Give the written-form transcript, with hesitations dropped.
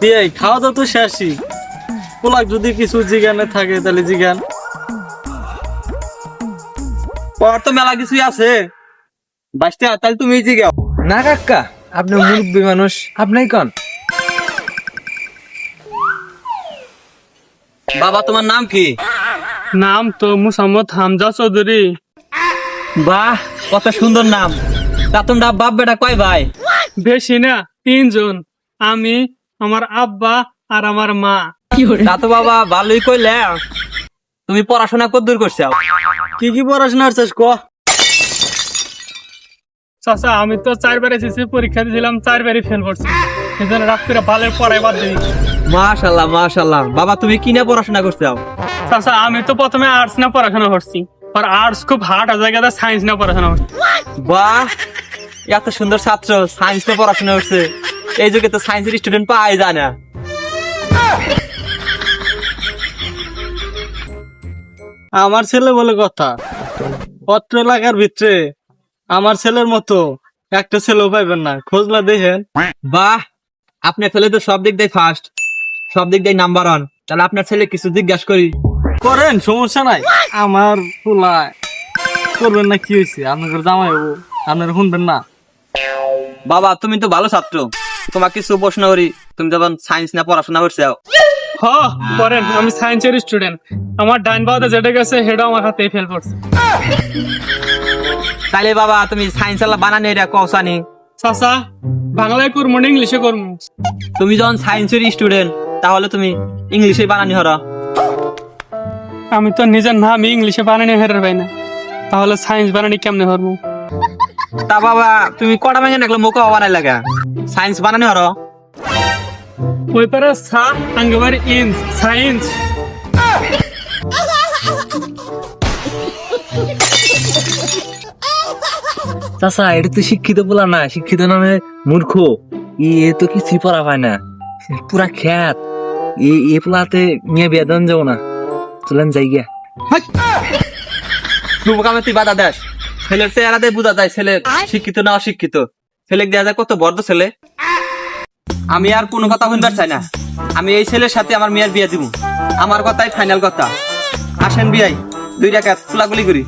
বিয়াই খাওয়া দাওয়া তো শেষই। পোলাক যদি কিছু জিগানে থাকে তাহলে জিগান। ওর তো মেলা কিছুই আছে বাইশটা, তাহলে তুমি জিগাও। না কাকা, আপনি মুরব্বী মানুষ, আপনি কন। বাবা তোমার নাম কি? নাম তো মুসাম্মদ হামজা চৌধুরী। বাহ, কত সুন্দর নাম। তা তোমরা বাপ বেটা কয় ভাই? বেশি না, 3 জন। আমি, আমার আব্বা আর আমার মা। তা তো বাবা ভালোই কইলে। তুমি পড়াশোনা কতদূর করছো? কি কি পড়াশোনা করছিস ক? চাচা আমি তো 4বার এসেছি, পরীক্ষা দিয়েছিলাম 4বারই ফেল করছি। সেজন্য রাত্রে ভালো পড়াই বাদ দিই। মাশাআল্লাহ মাশাআল্লাহ। বাবা তুমি কি নিয়ে পড়াশোনা করছো? চাচা আমি তো প্রথমে আর্টস না পড়াশোনা করছি, আর আর্টস খুব হার্ড জায়গাতে সায়েন্স না পড়াশোনা করছি। বাহ, এত সুন্দর ছাত্র সায়েন্স নিয়ে পড়াশোনা করছে। এই যুগে তো সায়েন্সের স্টুডেন্ট পাওয়াই যায় না। আমার ছেলে বলে কথা, পত্র এলাকার ভিতরে আমার ছেলের মতো একটা ছেলেও পাইবেন না, খোঁজলা দেখেন। বাহ, আপনার ছেলে তো সব দিক দিয়ে ফার্স্ট, সব দিক দিয়ে নাম্বার 1। তাহলে আপনার ছেলে কিছু জিজ্ঞাসা করি। করেন, সমস্যা নাই। আমার পোলা করবেন না, কি হয়েছে? আপনার জামাই হবো, আপনারা শুনবেন না? বাবা তুমি তো ভালো ছাত্র, তোমার কিছু প্রশ্ন করি। তুমি যখন সায়েন্স নিয়ে পড়াশোনা করছো, হ করেন, আমি সায়েন্সের স্টুডেন্ট। আমার ডাইন বাউতে যেটা গেছে সেটা আমার হাতেই ফেল করছে। তাইলে বাবা তুমি সায়েন্স আলা বানানি এটা কওসানি। চাচা বাংলায় করবো না ইংলিশে করবো? তুমি যখন সায়েন্সের স্টুডেন্ট তাহলে তুমি ইংলিশে বানানি হরা। আমি তো নিজের নাম ইংলিশে বানানি হেরার পাই না, তাহলে সায়েন্স বানানি কেমনে হরবো? তা বাবা তুমি কটা ভেঙে নাকলে মুখা বানাই লাগা, সায়েন্স বানানি হর। ওই পারে সা আঙ্গবারে ইন্স সায়েন্স। চাচা এটা তো শিক্ষিত বলা না, শিক্ষিত নামে মূর্খ। এ তো কিছুই পড়া পায় না, পুরা খ্যাত। এ পোলাতে মেয়ে বেদন যাও না, চলেন যাই গিয়া। শুভ কামে তুই বাধা দেশ। ছেলের চেহারাতে বোঝা যায় ছেলে শিক্ষিত না অশিক্ষিত। ছেলে দেওয়া যায় কত বড় ছেলে। আমি আর কোনো কথা শুনবার চাই না। আমি এই ছেলের সাথে আমার মেয়ের বিয়ে দিব, আমার কথাই ফাইনাল কথা। আসেন বিয়াই, 2 টাকা তুলাগুলি করি।